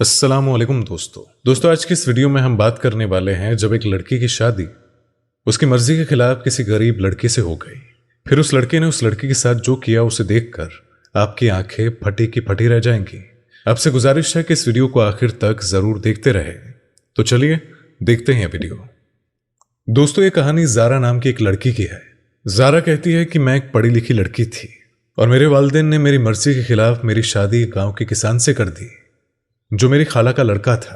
अस्सलामुअलैकुम दोस्तों आज की इस वीडियो में हम बात करने वाले हैं जब एक लड़की की शादी उसकी मर्जी के खिलाफ किसी गरीब लड़के से हो गई, फिर उस लड़के ने उस लड़की के साथ जो किया उसे देखकर आपकी आंखें फटी की फटी रह जाएंगी। आपसे गुजारिश है कि इस वीडियो को आखिर तक जरूर देखते रहे। तो चलिए देखते हैं वीडियो। दोस्तों ये कहानी ज़ारा नाम की एक लड़की की है। ज़ारा कहती है कि मैं एक पढ़ी लिखी लड़की थी और मेरे वालिदैन ने मेरी मर्जी के खिलाफ मेरी शादी गांव के किसान से कर दी, जो मेरी खाला का लड़का था।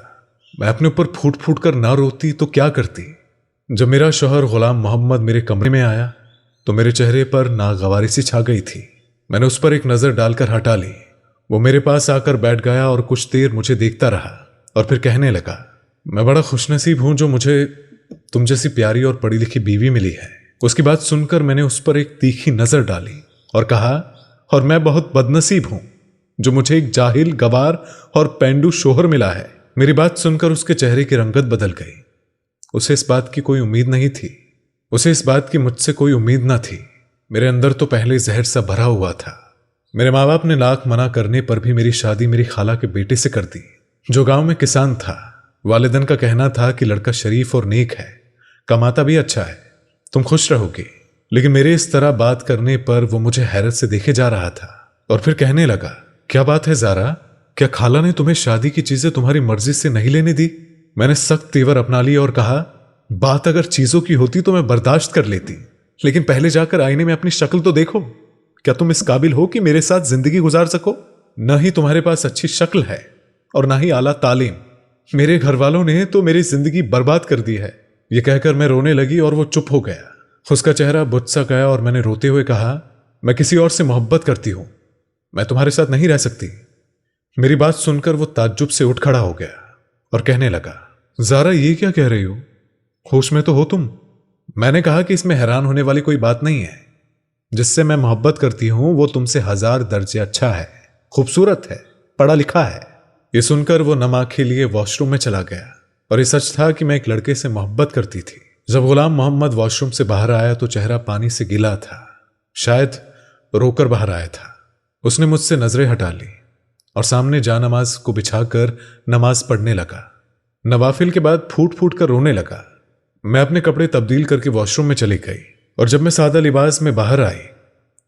मैं अपने ऊपर फूट फूट कर ना रोती तो क्या करती। जब मेरा शौहर गुलाम मोहम्मद मेरे कमरे में आया तो मेरे चेहरे पर नागवारी सी छा गई थी। मैंने उस पर एक नज़र डालकर हटा ली। वो मेरे पास आकर बैठ गया और कुछ देर मुझे देखता रहा और फिर कहने लगा, मैं बड़ा खुशनसीब हूं जो मुझे तुम जैसी प्यारी और पढ़ी लिखी बीवी मिली है। उसकी बात सुनकर मैंने उस पर एक तीखी नज़र डाली और कहा, और मैं बहुत बदनसीब हूं जो मुझे एक जाहिल, गवार और पेंडू शोहर मिला है। मेरी बात सुनकर उसके चेहरे की रंगत बदल गई। उसे इस बात की कोई उम्मीद नहीं थी। उसे इस बात की मुझसे कोई उम्मीद ना थी। मेरे अंदर तो पहले जहर सा भरा हुआ था। मेरे माँ बाप ने लाख मना करने पर भी मेरी शादी मेरी खाला के बेटे से कर दी, जो गांव में किसान था। वालिदैन का कहना था कि लड़का शरीफ और नेक है, कमाता भी अच्छा है, तुम खुश रहोगे। लेकिन मेरे इस तरह बात करने पर वो मुझे हैरत से देखे जा रहा था और फिर कहने लगा, क्या बात है ज़ारा, क्या खाला ने तुम्हें शादी की चीजें तुम्हारी मर्जी से नहीं लेने दी? मैंने सख्त तेवर अपना लिया और कहा, बात अगर चीजों की होती तो मैं बर्दाश्त कर लेती, लेकिन पहले जाकर आईने में अपनी शक्ल तो देखो। क्या तुम इस काबिल हो कि मेरे साथ जिंदगी गुजार सको? न ही तुम्हारे पास अच्छी शक्ल है और ना ही आला तालीम। मेरे घर वालों ने तो मेरी जिंदगी बर्बाद कर दी है। यह कहकर मैं रोने लगी और वो चुप हो गया। उसका चेहरा बुझ सा गया और मैंने रोते हुए कहा, मैं किसी और से मोहब्बत करती हूं, मैं तुम्हारे साथ नहीं रह सकती। मेरी बात सुनकर वो ताज्जुब से उठ खड़ा हो गया और कहने लगा, ज़ारा ये क्या कह रही हो? होश में तो हो तुम? मैंने कहा कि इसमें हैरान होने वाली कोई बात नहीं है। जिससे मैं मोहब्बत करती हूं वो तुमसे 1000 दर्जे अच्छा है, खूबसूरत है, पढ़ा लिखा है। ये सुनकर वो नम आंखें लिए वॉशरूम में चला गया और ये सच था कि मैं एक लड़के से मोहब्बत करती थी। जब गुलाम मोहम्मद वॉशरूम से बाहर आया तो चेहरा पानी से गीला था, शायद रोकर बाहर आया था। उसने मुझसे नजरें हटा ली और सामने जानमाज को बिछाकर नमाज पढ़ने लगा। नवाफिल के बाद फूट फूट कर रोने लगा। मैं अपने कपड़े तब्दील करके वॉशरूम में चली गई और जब मैं सादा लिबास में बाहर आई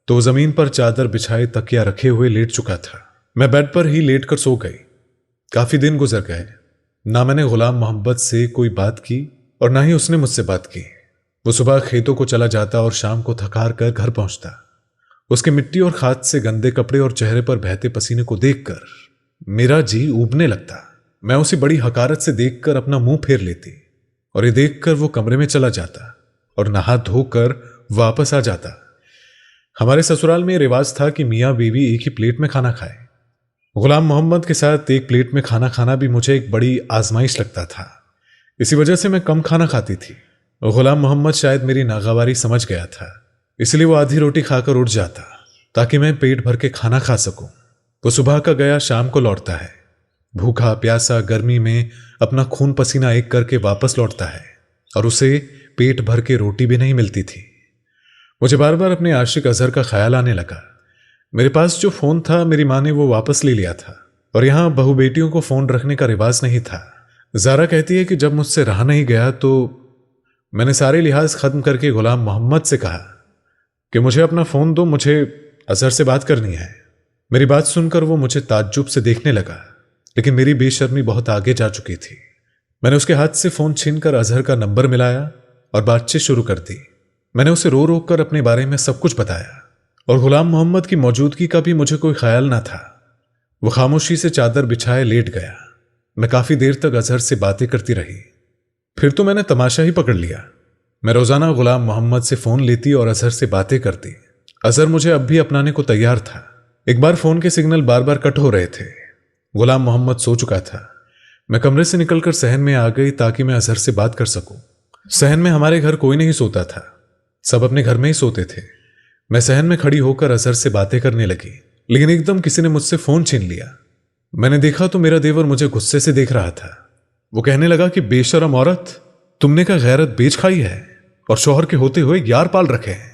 तो जमीन पर चादर बिछाए तकिया रखे हुए लेट चुका था। मैं बेड पर ही लेट कर सो गई। काफी दिन गुजर गए। ना मैंने गुलाम मोहम्मद से कोई बात की और ना ही उसने मुझसे बात की। वो सुबह खेतों को चला जाता और शाम को थकार कर घर पहुंचता। उसके मिट्टी और खाद से गंदे कपड़े और चेहरे पर बहते पसीने को देखकर मेरा जी ऊबने लगता। मैं उसे बड़ी हकारत से देखकर अपना मुंह फेर लेती और ये देखकर वो कमरे में चला जाता और नहा धोकर वापस आ जाता। हमारे ससुराल में रिवाज था कि मियाँ बीवी एक ही प्लेट में खाना खाए। गुलाम मोहम्मद के साथ एक प्लेट में खाना खाना भी मुझे एक बड़ी आजमाइश लगता था। इसी वजह से मैं कम खाना खाती थी। गुलाम मोहम्मद शायद मेरी नागवारी समझ गया था, इसलिए वो आधी रोटी खाकर उठ जाता ताकि मैं पेट भर के खाना खा सकूं। वो सुबह का गया शाम को लौटता है, भूखा प्यासा गर्मी में अपना खून पसीना एक करके वापस लौटता है और उसे पेट भर के रोटी भी नहीं मिलती थी। मुझे बार बार अपने आशिक अजहर का ख्याल आने लगा। मेरे पास जो फोन था मेरी माँ ने वो वापस ले लिया था और यहाँ बहू बेटियों को फोन रखने का रिवाज नहीं था। ज़ारा कहती है कि जब मुझसे रहा नहीं गया तो मैंने सारे लिहाज खत्म करके गुलाम मोहम्मद से कहा कि मुझे अपना फोन दो, मुझे अजहर से बात करनी है। मेरी बात सुनकर वो मुझे ताज्जुब से देखने लगा, लेकिन मेरी बेशर्मी बहुत आगे जा चुकी थी। मैंने उसके हाथ से फोन छीनकर अजहर का नंबर मिलाया और बातचीत शुरू कर दी। मैंने उसे रो रो कर अपने बारे में सब कुछ बताया और गुलाम मोहम्मद की मौजूदगी का भी मुझे कोई ख्याल ना था। वो खामोशी से चादर बिछाए लेट गया। मैं काफी देर तक अजहर से बातें करती रही। फिर तो मैंने तमाशा ही पकड़ लिया। मैं रोजाना गुलाम मोहम्मद से फोन लेती और अजहर से बातें करती। अजहर मुझे अब भी अपनाने को तैयार था। एक बार फोन के सिग्नल बार बार कट हो रहे थे। गुलाम मोहम्मद सो चुका था। मैं कमरे से निकलकर सहन में आ गई ताकि मैं अजहर से बात कर सकूं। सहन में हमारे घर कोई नहीं सोता था, सब अपने घर में ही सोते थे। मैं सहन में खड़ी होकर अजहर से बातें करने लगी, लेकिन एकदम किसी ने मुझसे फोन छीन लिया। मैंने देखा तो मेरा देवर मुझे गुस्से से देख रहा था। वो कहने लगा कि बेशरम औरत, तुमने क्या गैरत बेच खाई है और शौहर के होते हुए यार पाल रखे हैं।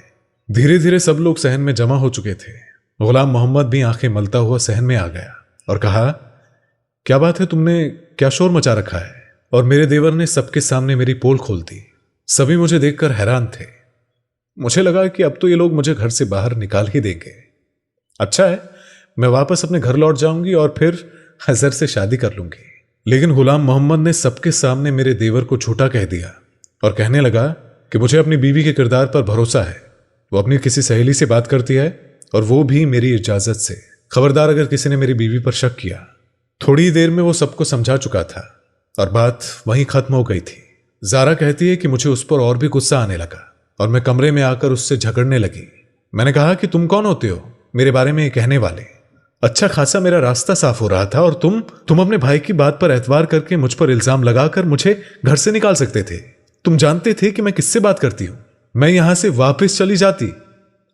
धीरे धीरे सब लोग सहन में जमा हो चुके थे। गुलाम मोहम्मद भी आंखें मलता हुआ सहन में आ गया और कहा, क्या बात है, तुमने क्या शोर मचा रखा है? और मेरे देवर ने सबके सामने मेरी पोल खोल दी। सभी मुझे देखकर हैरान थे। मुझे लगा कि अब तो ये लोग मुझे घर से बाहर निकाल ही देंगे। अच्छा है, मैं वापस अपने घर लौट जाऊंगी और फिर अजहर से शादी कर लूंगी। लेकिन गुलाम मोहम्मद ने सबके सामने मेरे देवर को झूठा कह दिया और कहने लगा कि मुझे अपनी बीवी के किरदार पर भरोसा है। वो अपनी किसी सहेली से बात करती है और वो भी मेरी इजाजत से। खबरदार अगर किसी ने मेरी बीवी पर शक किया। थोड़ी देर में वो सबको समझा चुका था और बात वहीं खत्म हो गई थी। जारा कहती है कि मुझे उस पर और भी गुस्सा आने लगा और मैं कमरे में आकर उससे झगड़ने लगी। मैंने कहा कि तुम कौन होते हो मेरे बारे में ये कहने वाले? अच्छा खासा मेरा रास्ता साफ हो रहा था और तुम अपने भाई की बात पर एतवार करके मुझ पर इल्जाम लगाकर मुझे घर से निकाल सकते थे। तुम जानते थे कि मैं किससे बात करती हूं। मैं यहां से वापस चली जाती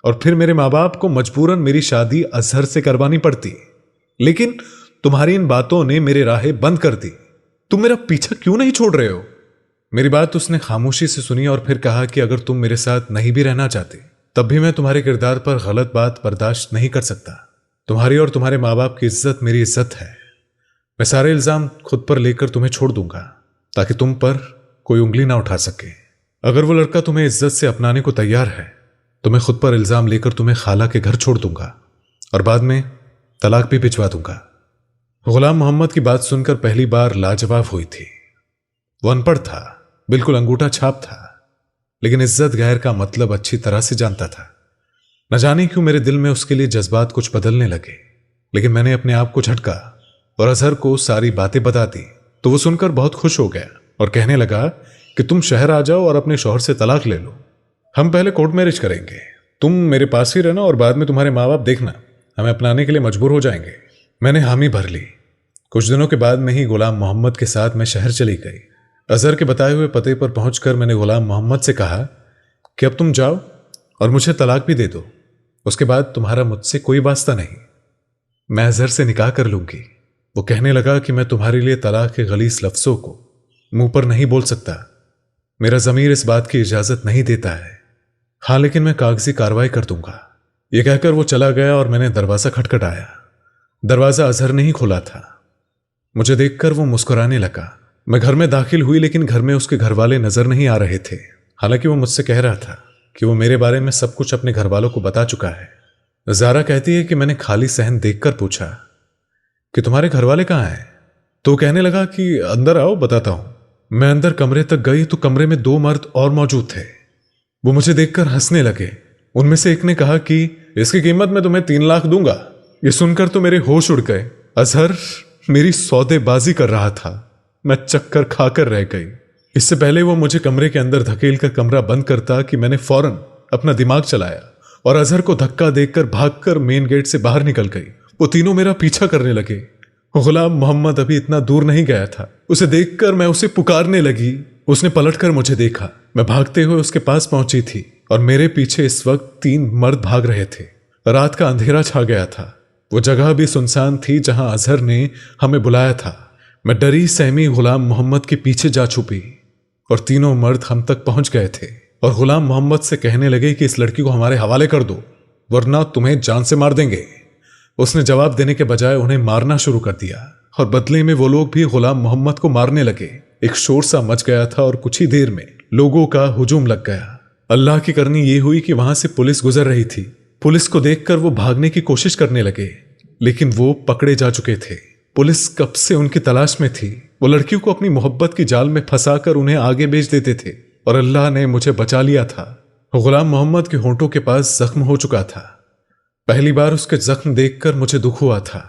और फिर मेरे माँ बाप को मजबूरन मेरी शादी अजहर से करवानी पड़ती। लेकिन तुम्हारी इन बातों ने मेरे राहें बंद कर दी। तुम मेरा पीछा क्यों नहीं छोड़ रहे हो? मेरी बात उसने खामोशी से सुनी और फिर कहा कि अगर तुम मेरे साथ नहीं भी रहना चाहते तब भी मैं तुम्हारे किरदार पर गलत बात बर्दाश्त नहीं कर सकता। तुम्हारी और तुम्हारे माँ बाप की इज्जत मेरी इज्जत है। मैं सारे इल्जाम खुद पर लेकर तुम्हें छोड़ दूंगा ताकि तुम पर कोई उंगली ना उठा सके। अगर वो लड़का तुम्हें इज्जत से अपनाने को तैयार है तो मैं खुद पर इल्जाम लेकर तुम्हें खाला के घर छोड़ दूंगा और बाद में तलाक भी भिजवा दूंगा। गुलाम मोहम्मद की बात सुनकर पहली बार लाजवाब हुई थी। वो अनपढ़ था, बिल्कुल अंगूठा छाप था, लेकिन इज्जत गैर का मतलब अच्छी तरह से जानता था। न जाने क्यों मेरे दिल में उसके लिए जज्बात कुछ बदलने लगे। लेकिन मैंने अपने आप को झटका और अजहर को सारी बातें बता दी तो वो सुनकर बहुत खुश हो गया और कहने लगा कि तुम शहर आ जाओ और अपने शौहर से तलाक ले लो। हम पहले कोर्ट मैरिज करेंगे। तुम मेरे पास ही रहना और बाद में तुम्हारे माँ बाप देखना हमें अपनाने के लिए मजबूर हो जाएंगे। मैंने हामी भर ली। कुछ दिनों के बाद में ही गुलाम मोहम्मद के साथ मैं शहर चली गई। अजहर के बताए हुए पते पर पहुंचकर मैंने गुलाम मोहम्मद से कहा कि अब तुम जाओ और मुझे तलाक भी दे दो। उसके बाद तुम्हारा मुझसे कोई वास्ता नहीं। मैं अजहर से निकाह कर लूंगी। वो कहने लगा कि मैं तुम्हारे लिए तलाक के गलीज लफ्जों को मुंह पर नहीं बोल सकता। मेरा ज़मीर इस बात की इजाजत नहीं देता है। हाँ, लेकिन मैं कागजी कार्रवाई कर दूंगा। यह कहकर वो चला गया और मैंने दरवाजा खटखटाया। दरवाजा अजहर ने ही खोला था। मुझे देखकर वो मुस्कुराने लगा। मैं घर में दाखिल हुई लेकिन घर में उसके घर वाले नजर नहीं आ रहे थे। हालांकि वो मुझसे कह रहा था कि वो मेरे बारे में सब कुछ अपने घर वालों को बता चुका है। जारा कहती है कि मैंने खाली सहन देखकर पूछा कि तुम्हारे घर वाले कहाँ हैं? तो कहने लगा कि अंदर आओ, बताता हूं। मैं अंदर कमरे तक गई तो कमरे में 2 मर्द और मौजूद थे। वो मुझे देखकर हंसने लगे। उनमें से एक ने कहा कि इसकी कीमत मैं तुम्हें 3 लाख दूंगा। ये सुनकर तो मेरे होश उड़ गए। अजहर मेरी सौदेबाजी कर रहा था। मैं चक्कर खाकर रह गई। इससे पहले वो मुझे कमरे के अंदर धकेल कर कमरा बंद करता कि मैंने फौरन अपना दिमाग चलाया और अजहर को धक्का देकर भागकर मेन गेट से बाहर निकल गई। वो तीनों मेरा पीछा करने लगे। गुलाम मोहम्मद अभी इतना दूर नहीं गया था। उसे देखकर मैं उसे पुकारने लगी। उसने पलटकर मुझे देखा। मैं भागते हुए उसके पास पहुंची थी और मेरे पीछे इस वक्त 3 मर्द भाग रहे थे। रात का अंधेरा छा गया था। वो जगह भी सुनसान थी जहां अजहर ने हमें बुलाया था। मैं डरी सहमी गुलाम मोहम्मद के पीछे जा छुपी और तीनों मर्द हम तक पहुंच गए थे और गुलाम मोहम्मद से कहने लगे कि इस लड़की को हमारे हवाले कर दो वरना तुम्हें जान से मार देंगे। उसने जवाब देने के बजाय उन्हें मारना शुरू कर दिया और बदले में वो लोग भी गुलाम मोहम्मद को मारने लगे। एक शोर सा मच गया था और कुछ ही देर में लोगों का हुजूम लग गया। अल्लाह की करनी ये हुई कि वहां से पुलिस गुजर रही थी। पुलिस को देखकर वो भागने की कोशिश करने लगे लेकिन वो पकड़े जा चुके थे। पुलिस कब से उनकी तलाश में थी। वो लड़कियों को अपनी मोहब्बत की जाल में फंसाकर उन्हें आगे भेज देते थे और अल्लाह ने मुझे बचा लिया था। गुलाम मोहम्मद के होंठों के पास जख्म हो चुका था। पहली बार उसके जख्म देखकर मुझे दुख हुआ था।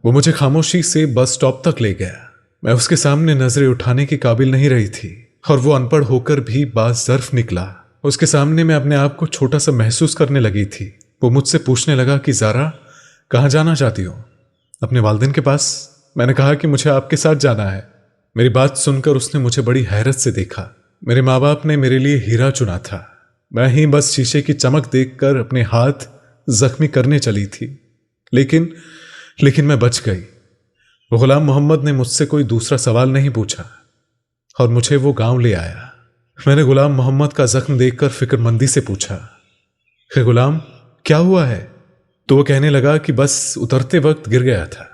वो मुझे खामोशी से बस स्टॉप तक ले गया। मैं उसके सामने नजरें उठाने के काबिल नहीं रही थी और वो अनपढ़ होकर भी बाज़र्फ निकला। उसके सामने मैं अपने आप को छोटा सा महसूस करने लगी थी। वो मुझसे पूछने लगा कि ज़ारा कहाँ जाना चाहती हो? अपने वालिदैन के पास। मैंने कहा कि मुझे आपके साथ जाना है। मेरी बात सुनकर उसने मुझे बड़ी हैरत से देखा। मेरे माँ बाप ने मेरे लिए हीरा चुना था। मैं ही बस शीशे की चमक देखकर अपने हाथ जख्मी करने चली थी लेकिन मैं बच गई। गुलाम मोहम्मद ने मुझसे कोई दूसरा सवाल नहीं पूछा और मुझे वो गांव ले आया। मैंने गुलाम मोहम्मद का जख्म देखकर फिक्रमंदी से पूछा कि गुलाम क्या हुआ है? तो वो कहने लगा कि बस उतरते वक्त गिर गया था,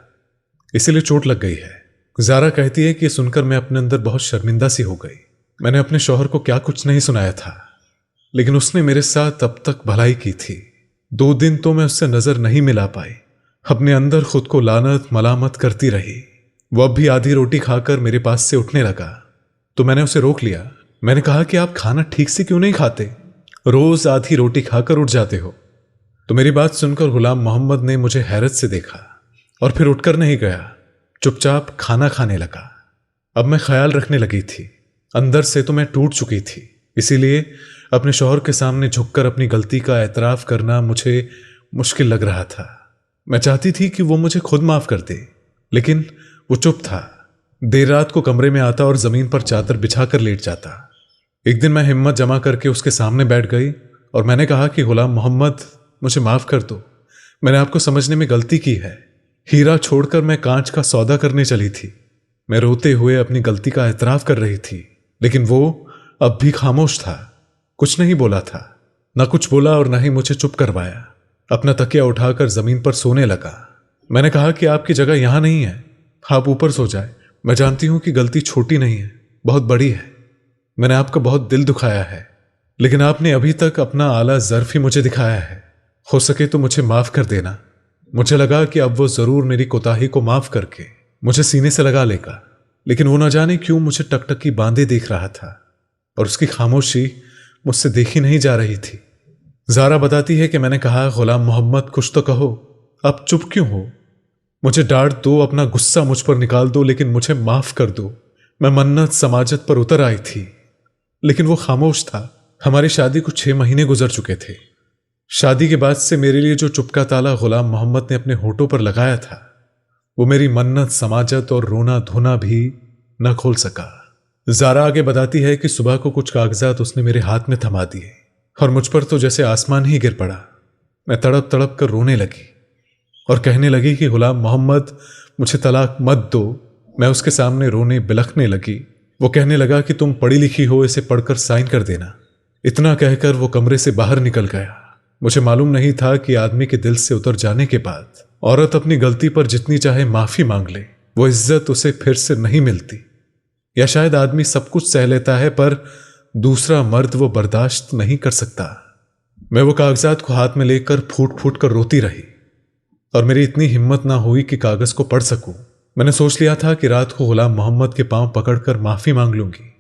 इसीलिए चोट लग गई है। ज़ारा कहती है कि सुनकर मैं अपने अंदर बहुत शर्मिंदा सी हो गई। मैंने अपने शौहर को क्या कुछ नहीं सुनाया था, लेकिन उसने मेरे साथ अब तक भलाई की थी। 2 दिन तो मैं उससे नजर नहीं मिला पाई। अपने अंदर खुद को लानत मलामत करती रही। वो अब भी आधी रोटी खाकर मेरे पास से उठने लगा तो मैंने उसे रोक लिया। मैंने कहा कि आप खाना ठीक से क्यों नहीं खाते, रोज आधी रोटी खाकर उठ जाते हो। तो मेरी बात सुनकर गुलाम मोहम्मद ने मुझे हैरत से देखा और फिर उठकर नहीं गया, चुपचाप खाना खाने लगा। अब मैं ख्याल रखने लगी थी। अंदर से तो मैं टूट चुकी थी, इसीलिए अपने शौहर के सामने झुककर अपनी गलती का एतराफ करना मुझे मुश्किल लग रहा था। मैं चाहती थी कि वो मुझे खुद माफ कर दे, लेकिन वो चुप था। देर रात को कमरे में आता और जमीन पर चादर बिछाकर लेट जाता। एक दिन मैं हिम्मत जमा करके उसके सामने बैठ गई और मैंने कहा कि गुलाम मोहम्मद, मुझे माफ कर दो, मैंने आपको समझने में गलती की है। हीरा छोड़कर मैं कांच का सौदा करने चली थी। मैं रोते हुए अपनी गलती का एतराफ कर रही थी, लेकिन वो अब भी खामोश था, कुछ नहीं बोला था। न कुछ बोला और न ही मुझे चुप करवाया। अपना तकिया उठाकर जमीन पर सोने लगा। मैंने कहा कि आपकी जगह यहां नहीं है, आप ऊपर सो जाए। मैं जानती हूं कि गलती छोटी नहीं है, बहुत बड़ी है। मैंने आपका बहुत दिल दुखाया है, लेकिन आपने अभी तक अपना आला ज़र्फ ही मुझे दिखाया है। हो सके तो मुझे माफ कर देना। मुझे लगा कि अब वो जरूर मेरी कोताही को माफ करके मुझे सीने से लगा लेगा, लेकिन वो न जाने क्यों मुझे टकटकी बांधे देख रहा था और उसकी खामोशी मुझसे देखी नहीं जा रही थी। ज़ारा बताती है कि मैंने कहा, गुलाम मोहम्मद कुछ तो कहो, आप चुप क्यों हो? मुझे डांट दो, अपना गुस्सा मुझ पर निकाल दो, लेकिन मुझे माफ कर दो। मैं मन्नत समाजत पर उतर आई थी, लेकिन वो खामोश था। हमारी शादी को 6 महीने गुजर चुके थे। शादी के बाद से मेरे लिए जो चुपका ताला गुलाम मोहम्मद ने अपने होठों पर लगाया था, वो मेरी मन्नत समाजत और रोना धोना भी न खोल सका। ज़ारा आगे बताती है कि सुबह को कुछ कागजात उसने मेरे हाथ में थमा दिए और मुझ पर तो जैसे आसमान ही गिर पड़ा। मैं तड़प तड़प कर रोने लगी और कहने लगी कि गुलाम मोहम्मद, मुझे तलाक मत दो। मैं उसके सामने रोने बिलखने लगी। वो कहने लगा कि तुम पढ़ी लिखी हो, इसे पढ़कर साइन कर देना। इतना कहकर वो कमरे से बाहर निकल गया। मुझे मालूम नहीं था कि आदमी के दिल से उतर जाने के बाद औरत अपनी गलती पर जितनी चाहे माफी मांग ले, वो इज्जत उसे फिर से नहीं मिलती। या शायद आदमी सब कुछ सह लेता है, पर दूसरा मर्द वो बर्दाश्त नहीं कर सकता। मैं वो कागजात को हाथ में लेकर फूट फूट कर रोती रही और मेरी इतनी हिम्मत ना हुई कि कागज को पढ़ सकूं। मैंने सोच लिया था कि रात को गुलाम मोहम्मद के पांव पकड़कर माफी मांग लूंगी,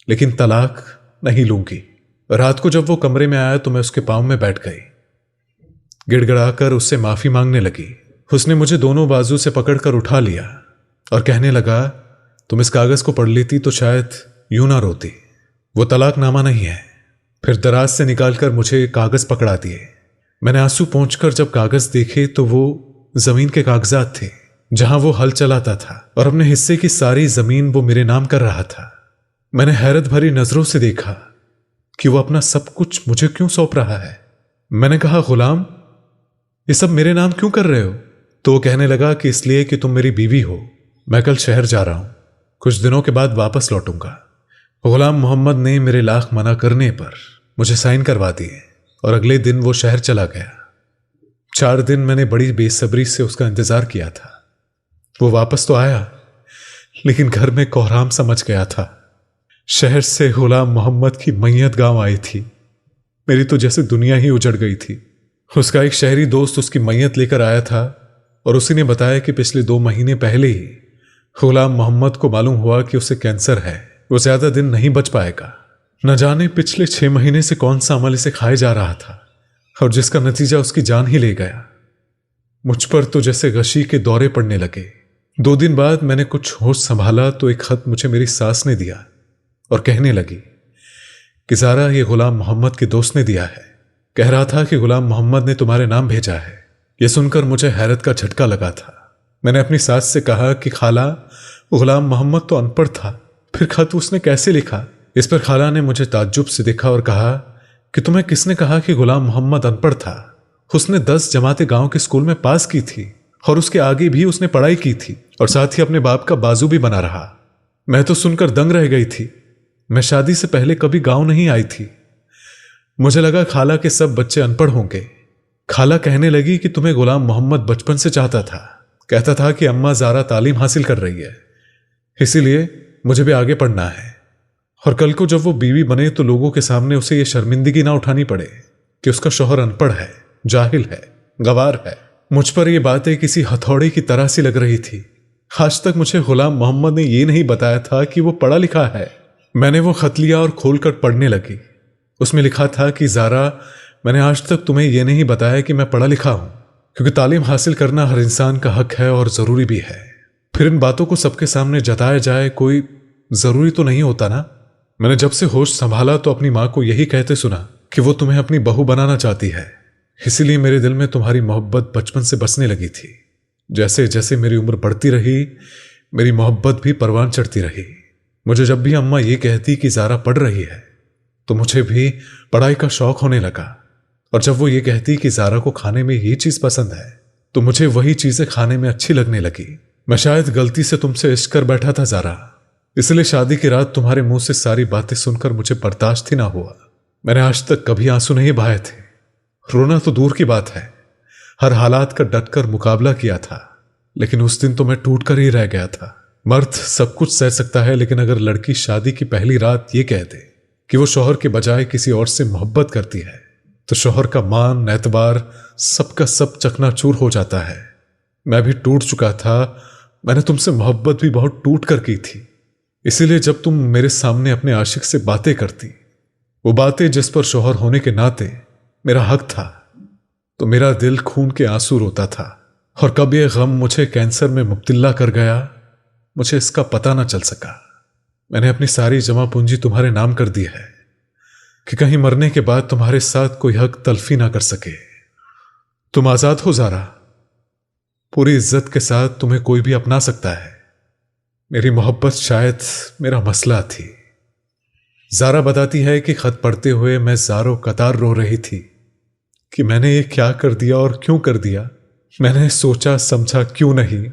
लेकिन तलाक नहीं लूंगी। रात को जब वो कमरे में आया तो मैं उसके पांव में बैठ गई। गिड़गिड़ाकर उससे माफी मांगने लगी। उसने मुझे दोनों बाजू से पकड़कर उठा लिया और कहने लगा, तुम इस कागज को पढ़ लेती तो शायद यूं ना रोती। वो तलाकनामा नहीं है। फिर दराज से निकालकर मुझे कागज पकड़ा दिए। मैंने आंसू पोंछकर जब कागज देखे तो वो जमीन के कागजात थे, जहां वो हल चलाता था और अपने हिस्से की सारी जमीन वो मेरे नाम कर रहा था। मैंने हैरत भरी नजरों से देखा कि वो अपना सब कुछ मुझे क्यों सौंप रहा है। मैंने कहा, गुलाम, ये सब मेरे नाम क्यों कर रहे हो? तो वो कहने लगा कि इसलिए कि तुम मेरी बीवी हो। मैं कल शहर जा रहा हूं, कुछ दिनों के बाद वापस लौटूंगा। गुलाम मोहम्मद ने मेरे लाख मना करने पर मुझे साइन करवा दिए और अगले दिन वो शहर चला गया। 4 दिन मैंने बड़ी बेसब्री से उसका इंतजार किया था। वो वापस तो आया, लेकिन घर में कोहराम समझ गया था। शहर से गुलाम मोहम्मद की मैयत गांव आई थी। मेरी तो जैसे दुनिया ही उजड़ गई थी। उसका एक शहरी दोस्त उसकी मैयत लेकर आया था और उसी ने बताया कि पिछले 2 महीने पहले ही गुलाम मोहम्मद को मालूम हुआ कि उसे कैंसर है, वो ज्यादा दिन नहीं बच पाएगा। न जाने पिछले 6 महीने से कौन सा अमल इसे खाए जा रहा था और जिसका नतीजा उसकी जान ही ले गया। मुझ पर तो जैसे गशी के दौरे पड़ने लगे। 2 दिन बाद मैंने कुछ होश संभाला तो एक खत मुझे मेरी सास ने दिया और कहने लगी कि ज़ारा, ये गुलाम मोहम्मद के दोस्त ने दिया है। कह रहा था कि गुलाम मोहम्मद ने तुम्हारे नाम भेजा है। यह सुनकर मुझे हैरत का झटका लगा था। मैंने अपनी सास से कहा कि खाला, गुलाम मोहम्मद तो अनपढ़ था, फिर खत उसने कैसे लिखा? इस पर खाला ने मुझे ताज्जुब से देखा और कहा कि तुम्हें किसने कहा कि गुलाम मोहम्मद अनपढ़ था? उसने 10 जमातें गांव के स्कूल में पास की थी और उसके आगे भी उसने पढ़ाई की थी और साथ ही अपने बाप का बाजू भी बना रहा। मैं तो सुनकर दंग रह गई थी। मैं शादी से पहले कभी गांव नहीं आई थी। मुझे लगा खाला के सब बच्चे अनपढ़ होंगे। खाला कहने लगी कि तुम्हें गुलाम मोहम्मद बचपन से चाहता था। कहता था कि अम्मा ज़ारा तालीम हासिल कर रही है, इसीलिए मुझे भी आगे पढ़ना है, और कल को जब वो बीवी बने तो लोगों के सामने उसे ये शर्मिंदगी ना उठानी पड़े कि उसका शौहर अनपढ़ है, जाहिल है, गवार है। मुझ पर यह बातें किसी हथौड़े की तरह सी लग रही थी। आज तक मुझे गुलाम मोहम्मद ने यह नहीं बताया था कि वो पढ़ा लिखा है। मैंने वो खत लिया और खोलकर पढ़ने लगी। उसमें लिखा था कि ज़ारा, मैंने आज तक तुम्हें यह नहीं बताया कि मैं पढ़ा लिखा हूं, क्योंकि तालीम हासिल करना हर इंसान का हक है और ज़रूरी भी है। फिर इन बातों को सबके सामने जताया जाए कोई ज़रूरी तो नहीं होता ना। मैंने जब से होश संभाला तो अपनी माँ को यही कहते सुना कि वो तुम्हें अपनी बहू बनाना चाहती है। इसीलिए मेरे दिल में तुम्हारी मोहब्बत बचपन से बसने लगी थी। जैसे जैसे मेरी उम्र बढ़ती रही, मेरी मोहब्बत भी परवान चढ़ती रही। मुझे जब भी अम्मा ये कहती कि ज़ारा पढ़ रही है तो मुझे भी पढ़ाई का शौक होने लगा, और जब वो ये कहती कि ज़ारा को खाने में ये चीज़ पसंद है तो मुझे वही चीज़ें खाने में अच्छी लगने लगी। मैं शायद गलती से तुमसे इश्क कर बैठा था ज़ारा, इसलिए शादी की रात तुम्हारे मुंह से सारी बातें सुनकर मुझे बर्दाश्त ही ना हुआ। मैंने आज तक कभी आंसू नहीं बहाए थे, रोना तो दूर की बात है, हर हालात का डटकर मुकाबला किया था। लेकिन उस दिन तो मैं टूट कर ही रह गया था। मर्द सब कुछ सह सकता है, लेकिन अगर लड़की शादी की पहली रात ये कह दे कि वो शौहर के बजाय किसी और से मोहब्बत करती है तो शौहर का मान, एतबार सबका सब चकनाचूर हो जाता है। मैं भी टूट चुका था। मैंने तुमसे मोहब्बत भी बहुत टूट कर की थी। इसीलिए जब तुम मेरे सामने अपने आशिक से बातें करती, वो बातें जिस पर शौहर होने के नाते मेरा हक था, तो मेरा दिल खून के आंसू रोता था। और कब यह गम मुझे कैंसर में मुब्तला कर गया, मुझे इसका पता ना चल सका। मैंने अपनी सारी जमा पूंजी तुम्हारे नाम कर दी है कि कहीं मरने के बाद तुम्हारे साथ कोई हक तलफी ना कर सके। तुम आजाद हो ज़ारा, पूरी इज्जत के साथ तुम्हें कोई भी अपना सकता है। मेरी मोहब्बत शायद मेरा मसला थी। ज़ारा बताती है कि खत पढ़ते हुए मैं ज़ारो कतार रो रही थी कि मैंने ये क्या कर दिया और क्यों कर दिया। मैंने सोचा समझा क्यों नहीं।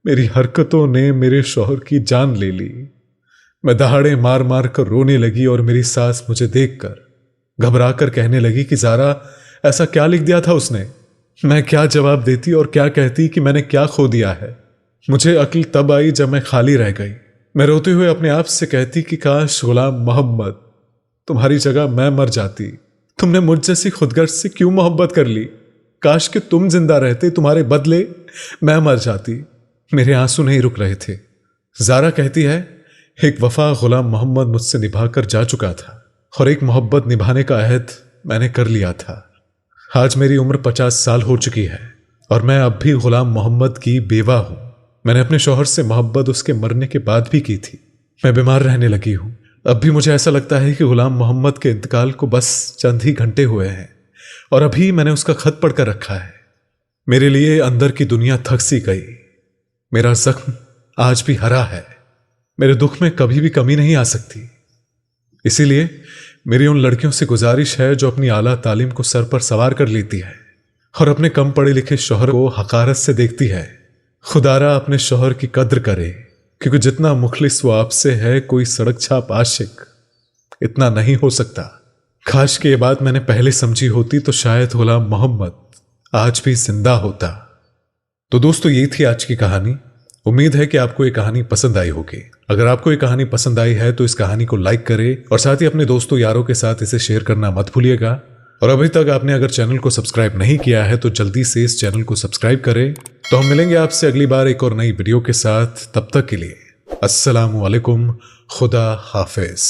मेरी हरकतों ने मेरे शौहर की जान ले ली। मैं दहाड़े मार मार कर रोने लगी और मेरी सास मुझे देखकर घबरा कर कहने लगी कि ज़ारा, ऐसा क्या लिख दिया था उसने। मैं क्या जवाब देती और क्या कहती कि मैंने क्या खो दिया है। मुझे अक्ल तब आई जब मैं खाली रह गई। मैं रोते हुए अपने आप से कहती कि काश गुलाम मोहम्मद, तुम्हारी जगह मैं मर जाती। तुमने मुझ जैसी खुदगर्ज से क्यों मोहब्बत कर ली। काश कि तुम जिंदा रहते, तुम्हारे बदले मैं मर जाती। मेरे आंसू नहीं रुक रहे थे। ज़ारा कहती है, एक वफा गुलाम मोहम्मद मुझसे निभाकर जा चुका था और एक मोहब्बत निभाने का अहद मैंने कर लिया था। आज मेरी उम्र 50 साल हो चुकी है और मैं अब भी गुलाम मोहम्मद की बेवा हूं। मैंने अपने शौहर से मोहब्बत उसके मरने के बाद भी की थी। मैं बीमार रहने लगी हूं। अब भी मुझे ऐसा लगता है कि गुलाम मोहम्मद के इंतकाल को बस चंद ही घंटे हुए हैं और अभी मैंने उसका खत पढ़कर रखा है। मेरे लिए अंदर की दुनिया थक सी गई। मेरा जख्म आज भी हरा है। मेरे दुख में कभी भी कमी नहीं आ सकती। इसीलिए मेरी उन लड़कियों से गुजारिश है जो अपनी आला तालीम को सर पर सवार कर लेती है और अपने कम पढ़े लिखे शौहर को हकारत से देखती है, खुदारा अपने शौहर की कद्र करे, क्योंकि जितना मुखलिस वो आपसे है, कोई सड़क छाप आशिक इतना नहीं हो सकता। काश कि ये बात मैंने पहले समझी होती तो शायद गुलाम मोहम्मद आज भी जिंदा होता। तो दोस्तों, ये थी आज की कहानी। उम्मीद है कि आपको ये कहानी पसंद आई होगी। अगर आपको ये कहानी पसंद आई है तो इस कहानी को लाइक करें और साथ ही अपने दोस्तों यारों के साथ इसे शेयर करना मत भूलिएगा। और अभी तक आपने अगर चैनल को सब्सक्राइब नहीं किया है तो जल्दी से इस चैनल को सब्सक्राइब करें। तो हम मिलेंगे आपसे अगली बार एक और नई वीडियो के साथ। तब तक के लिए अस्सलामु अलैकुम, खुदा हाफिज।